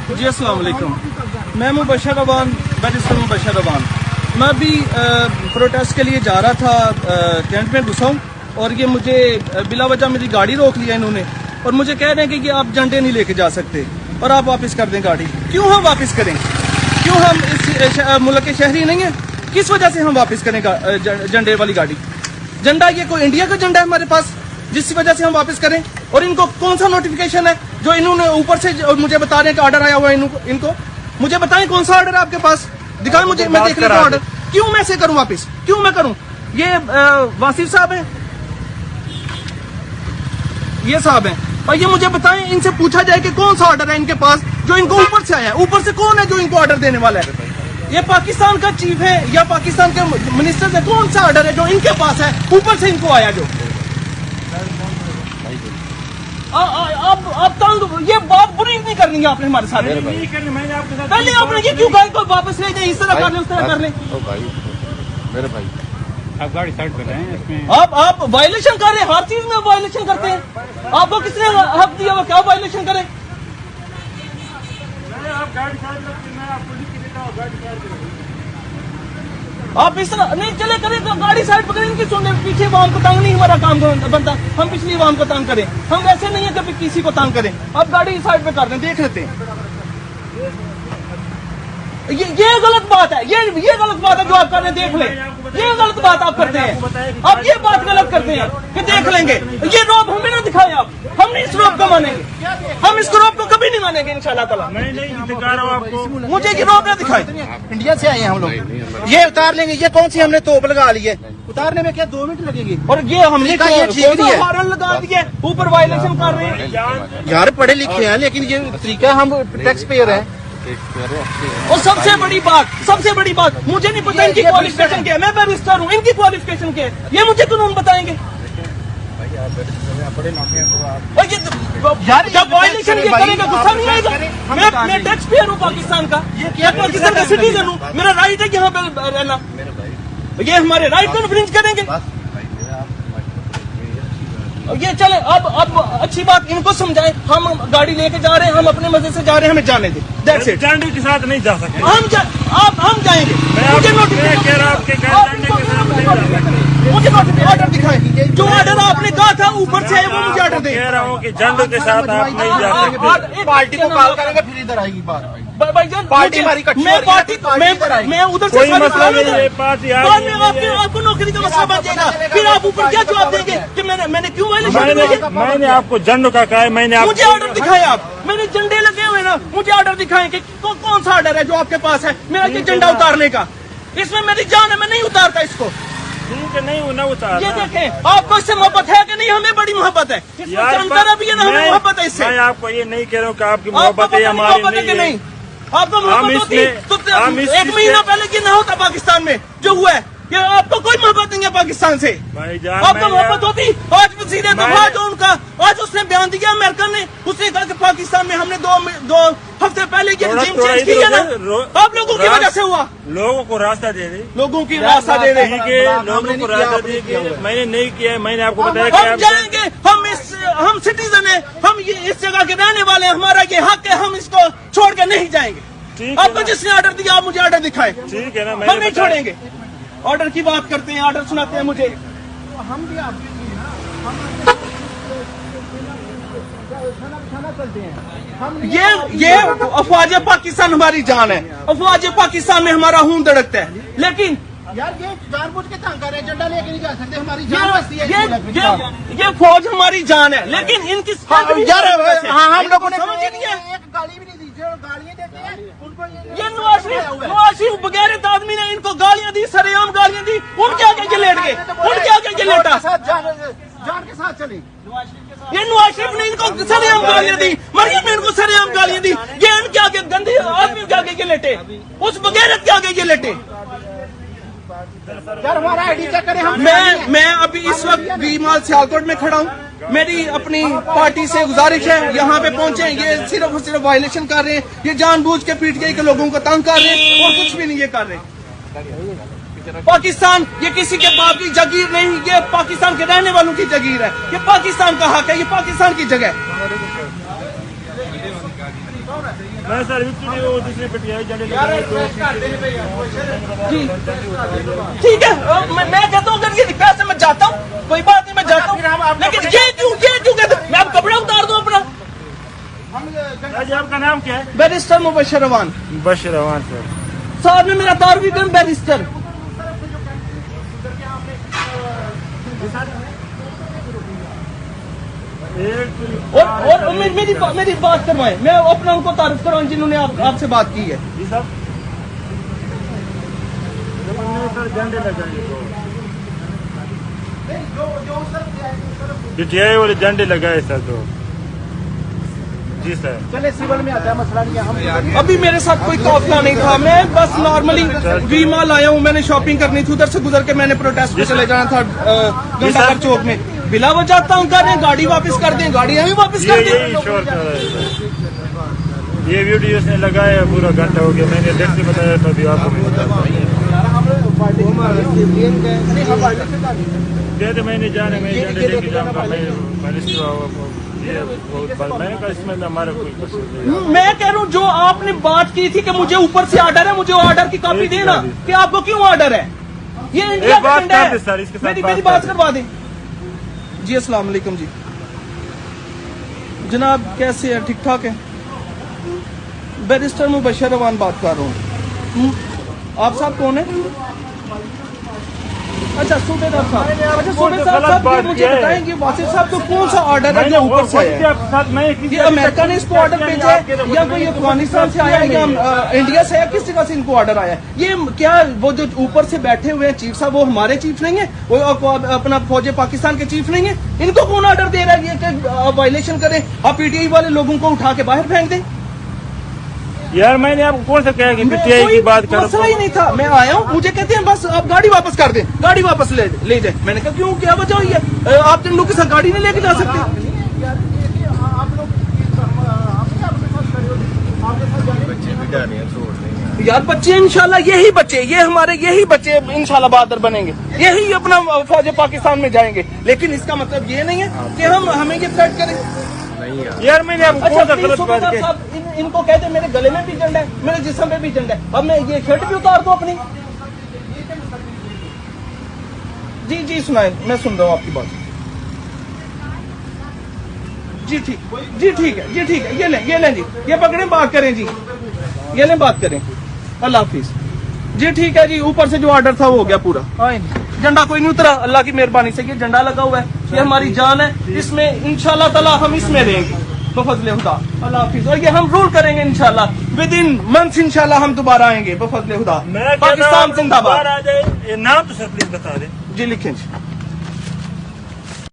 جی السلام علیکم، میں مبشر ربان، بیرسٹر مبشر ربان۔ میں ابھی پروٹیسٹ کے لیے جا رہا تھا، کینٹ میں گھسا ہوں اور یہ مجھے بلا وجہ میری گاڑی روک لیا انہوں نے، اور مجھے کہہ رہے ہیں کہ یہ آپ جھنڈے نہیں لے کے جا سکتے اور آپ واپس کر دیں گاڑی۔ کیوں ہم واپس کریں؟ کیوں ہم اس ملک کے شہری نہیں ہیں؟ کس وجہ سے ہم واپس کریں جھنڈے والی گاڑی؟ جھنڈا یہ کوئی انڈیا کا جھنڈا ہے ہمارے پاس جس کی وجہ سے ہم واپس کریں؟ اور ان کو کون سا نوٹیفیکیشن ہے جو انہوں نے اوپر سے مجھے بتا رہے ہیں کہ آرڈر آیا ہوا ہے ان کو؟ مجھے بتائیں کون سا آرڈر ہے آپ کے پاس، دکھائیں مجھے، میں دیکھ لیتا ہوں آرڈر۔ کیوں میں سے کروں واپس؟ کیوں میں کروں؟ یہ واصف صاحب ہیں، یہ صاحب ہیں، اور یہ مجھے بتائیں، ان سے پوچھا جائے کہ کون سا آرڈر ہے ان کے پاس جو ان کو اوپر سے آیا ہے۔ اوپر سے کون ہے جو ان کو آرڈر دینے والا ہے؟ یہ پاکستان کا چیف ہے یا پاکستان کے منسٹر ہے؟ کون سا آرڈر ہے جو ان کے پاس ہے اوپر سے ان کو آیا؟ جو آپ تنگ، یہ بات بری نہیں کرنی ہے آپ نے ہمارے ساتھ، پہلے آپ نے یہ کیوں گاڑی کو واپس لے جائیں، اس طرح کر لیں اس طرح کر لیں؟ میرے بھائی آپ گاڑی سائڈ پہ رہیں، اس میں آپ وائلیشن کر رہے ہیں، ہر چیز میں وائلیشن کرتے ہیں۔ آپ کو کس نے حق دیا وہ کیا وائلیشن کریں؟ آپ اس طرح نہیں چلے کریں تو گاڑی سائڈ پہ کریں، ان کی سننے پیچھے عوام کو تنگ نہیں ہمارا کام بنتا، ہم پچھلی عوام کو تنگ کریں، ہم ویسے نہیں ہے کہ کسی کو تنگ کریں۔ آپ گاڑی سائڈ پہ کر دیں، دیکھ لیتے ہیں۔ یہ غلط بات ہے، یہ غلط بات ہے جو آپ کر رہے ہیں، دیکھ لیں، یہ غلط بات آپ کرتے ہیں، آپ یہ بات غلط کرتے ہیں کہ دیکھ لیں گے۔ یہ روب ہمیں نہ دکھائیں آپ، ہم نہیں اس روب کو مانیں گے، ہم اس روب کو کبھی نہیں مانیں گے انشاءاللہ تعالیٰ۔ میں نہیں دکھا رہا ہوں آپ کو، مجھے یہ روب نہ دکھائیں۔ انڈیا سے آئے ہیں ہم لوگ، یہ اتار لیں گے۔ یہ کون سی ہم نے توپ لگا لی ہے؟ اتارنے میں کیا 2 منٹ لگیں گے؟ اور یہ ہم نے ہارن لگا دیے، اوپر وائلیشن کر رہے ہیں۔ یار پڑھے لکھے ہیں لیکن یہ طریقہ، ہم ٹیکس پیئر ہیں۔ اور سب سے بڑی بات مجھے نہیں پتا ان کی کوالیفکیشن کیا ہے، میں بیرسٹر ہوں، ان کی کوالیفکیشن کیا ہے یہ مجھے قانون بتائیں گے؟ جب وائلیشن یہ کرے گا غصہ نہیں آئے گا؟ میں ٹیکس پیئر ہوں پاکستان کا، میں پاکستان کا سٹیزن ہوں، میرا رائٹ ہے یہاں پہ رہنا، یہ ہمارے رائٹ کو انفرنج کریں گے؟ یہ چلے اب اچھی بات ان کو سمجھائیں، ہم گاڑی لے کے جا رہے ہیں، ہم اپنے مزے سے جا رہے ہیں، ہمیں جانے دیں، دیٹس اٹ۔ جھنڈے کے ساتھ نہیں جا سکتے ہم جائیں گے، مجھے آرڈر دکھائیں، جو آرڈر آپ نے کہا تھا اوپر سے وہ مجھے آرڈر دیں۔ کہہ رہا ہوں کہ جھنڈے کے ساتھ آپ نہیں جا سکتے۔ پارٹی کو کال کریں گے پھر ادھر آئے گی بات۔ بھائی جان پارٹی ہماری کٹھی ہو رہی ہے، میں ادھر سے کوئی مسئلہ نہیں ہے، پارٹی آپ کو نوکری کا مسئلہ بن جائے گا، پھر آپ اوپر کیا جواب دیں گے کہ میں نے کیوں میں نے آپ کو جھنڈوں کا کہا ہے، میں نے مجھے آرڈر دکھائے، آپ میں نے جھنڈے لگے ہوئے نا، مجھے آرڈر دکھائیں کہ کون سا آرڈر ہے جو آپ کے پاس ہے میرا یہ جھنڈا اتارنے کا؟ اس میں میری جان ہے، میں نہیں اتارتا اس کو۔ ٹھیک ہے، نہیں نہ اتار۔ یہ دیکھیں آپ کو اس سے محبت ہے کہ نہیں؟ ہمیں بڑی محبت ہے، جانکار ابھی ہے نا، ہمیں محبت ہے اس سے۔ میں آپ کو یہ نہیں کہہ رہا ہوں کہ آپ کی محبت ہے یا ہماری نہیں ہے۔ آپ کو محبت ہوتی تو 1 مہینہ پہلے یہ نہ ہوتا پاکستان میں جو ہوا ہے، کہ آپ کو کوئی محبت نہیں ہے پاکستان سے۔ آپ کو محبت ہوتی، آج وزیر دفاع جو ان کا، آج اس نے بیان دیا امریکہ نے، اس نے کہا کہ پاکستان میں ہم نے 2 ہفتے پہلے یہ رجیم چینج کیا نا، آپ لوگوں کی وجہ سے ہوا۔ لوگوں کو راستہ دے دے، لوگوں کی راستہ دے دے، ٹھیک ہے، لوگوں کو راستہ دے دے۔ میں نے نہیں کیا، میں نے آپ کو بتایا کہ ہم جائیں گے، ہم سٹیزن ہیں، ہم اس جگہ کے رہنے والے ہیں، ہمارا یہ حق ہے، ہم اس کو چھوڑ کے نہیں جائیں گے۔ آپ کو جس نے آرڈر دیا آپ مجھے آرڈر دکھائیں، ٹھیک ہے نا، ہم نہیں چھوڑیں گے۔ آرڈر کی بات کرتے ہیں، آرڈر سناتے ہیں مجھے۔ ہم بھی آپ یہ افواج پاکستان ہماری جان ہے، افواج پاکستان میں ہمارا خون دھڑکتا ہے، لیکن یار یہ جان بوجھ کے تنگ کر رہے ہیں، جھنڈا لے کے نہیں جا سکتے، ہماری جان بستی ہے۔ یہ فوج ہماری جان ہے، لیکن ان کی یار ہم لوگوں نے سمجھ نہیں ہے، ایک گالی بھی نہیں دی، جو گالیاں دیتے ہیں ان کو یہ نواز شریف بغیرت آدمی نے ان کو گالیاں دی، سر عام گالیاں دی، ان کے آگے یہ لیٹ گئے، ان کے آگے یہ لیٹا۔ جان کے ساتھ چلے، یہ نواز شریف نے ان کو سر عام گالیاں دی، مریم نے ان کو سر عام گالیاں دی، یہ ان کے آگے گندے آدمی کے آگے یہ لیٹے، اس بغیرت کے آگے یہ لیٹے۔ یار ہمارا آئی ڈی چیک کریں۔ میں ابھی اس وقت بی مال سیالکوٹ میں کھڑا ہوں، میری اپنی پارٹی سے گزارش ہے یہاں پہ پہنچے، یہ صرف اور صرف وائلیشن کر رہے ہیں، یہ جان بوجھ کے پیٹ کے لوگوں کو تنگ کر رہے ہیں اور کچھ بھی نہیں یہ کر رہے۔ پاکستان یہ کسی کے باپ کی جگیر نہیں، یہ پاکستان کے رہنے والوں کی جگیر ہے، یہ پاکستان کا حق ہے، یہ پاکستان کی جگہ ہے۔ میں سر وکٹری وہ دوسرے پٹیائی جڑے جی ٹھیک ہے میں کہتا ہوں اگر یہ پیسے میں جاتا ہوں کوئی بات نہیں میں جاتا ہوں لیکن یہ کیوں کہتے میں اب کپڑا اتار دوں اپنا. جی آپ کا نام کیا ہے؟ بیرسٹر مبشر روان بشیر روان سر. صاحب نے میرا تعارف کیا بیرسٹر. اور میری بات کروائیں میں اپنا ان کو تعارف کراؤں جنہوں نے آپ سے بات کی ہے. جی صاحب سر جھنڈے لگائیں پٹیائی والے جھنڈے لگائے سر تو. جی سر چلے سیول میں آتا ہے مسئلہ نہیں ہے. ہم ابھی میرے ساتھ کوئی قافلہ نہیں تھا میں بس نارملی وی مال آیا ہوں. میں نے شاپنگ کرنی تھی ادھر سے گزر کے میں نے پروٹیسٹ پہ چلے جانا تھا گھنٹہ گھر چوک میں. بلا وجہ تنگ کر رہے ہیں گاڑی واپس کر دیں گاڑی ہمیں واپس کر دیں. یہی شور کر رہا ہے سر. یہ ویڈیو اس نے لگایا پورا گھنٹہ ہو گیا. میں نے دیکھ سے بتایا تھا ابھی آپ کو کہتے میں نہیں جانا میں جھنڈے لے کے جاؤں گا. میں کہہ رہا ہوں جو آپ نے بات کی تھی کہ مجھے اوپر سے آرڈر ہے مجھے آرڈر کی کاپی دینا کہ آپ کو کیوں آرڈر ہے. یہ انڈیا کا جھنڈا ہے. میری بات کروا دیں. جی السلام علیکم. جی جناب کیسے ہیں ٹھیک ٹھاک ہیں. بیرسٹر مبشر روان بات کر رہا ہوں. آپ صاحب کون ہیں؟ اچھا صوبیدار صاحب. اچھا صوبیدار صاحب یہ مجھے بتائیں گے واصف صاحب تو کون سا آرڈر ہے جو اوپر سے آیا ہے؟ یہ امریکہ نے اس کو آرڈر بھیجا ہے یا کوئی افغانستان سے آیا ہے یا انڈیا سے آیا کس جگہ سے ان کو آرڈر آیا ہے؟ یہ کیا وہ جو اوپر سے بیٹھے ہوئے ہیں چیف صاحب وہ ہمارے چیف نہیں ہیں؟ وہ اپنا فوج پاکستان کے چیف نہیں ہیں؟ ان کو کون آرڈر دے رہا ہے یہ کہ وائلیشن کریں آپ پی ٹی آئی والے لوگوں کو اٹھا کے باہر پھینک دیں؟ یار میں نے آپ کو کون سا کہا کہ پی ٹی آئی کی بات کرو. مسئلہ ہی نہیں تھا. میں آیا ہوں مجھے کہتے ہیں بس آپ گاڑی واپس کر دیں گاڑی واپس لے جائیں. میں نے کہا کیوں کیا وجہ ہوئی ہے آپ ان لوگ کے ساتھ گاڑی نہیں لے کے جا سکتے. یار بچے انشاءاللہ یہی بچے یہ ہمارے یہی بچے انشاءاللہ بہادر بنیں گے یہی اپنا فوج پاکستان میں جائیں گے. لیکن اس کا مطلب یہ نہیں ہے کہ ہمیں یہ تھریٹ کریں. یار میں نے آپ کو کون سا غلط بات کی. ان کو کہتے میرے گلے میں بھی جھنڈا ہے میرے جسم پہ بھی جھنڈا ہے اب میں یہ شرٹ بھی اتار دوں اپنی. جی سنائیں میں سن رہا ہوں آپ کی بات. جی ٹھیک ہے یہ لیں جی یہ پکڑیں بات کریں جی یہ لیں بات کریں. اللہ حافظ. جی ٹھیک ہے جی اوپر سے جو آرڈر تھا وہ ہو گیا پورا. جھنڈا کوئی نہیں اترا اللہ کی مہربانی سے یہ جھنڈا لگا ہوا ہے یہ ہماری جان ہے اس میں انشاءاللہ تعالی ہم اس میں رہیں گے بفضل خدا. اللہ حافظ. اور یہ ہم رول کریں گے انشاءاللہ ود ان منتھ انشاءاللہ ہم دوبارہ آئیں گے بفضل خدا. پاکستان زندہ باد. نام تو سر پلیز بتا دیں. جی لکھیں جی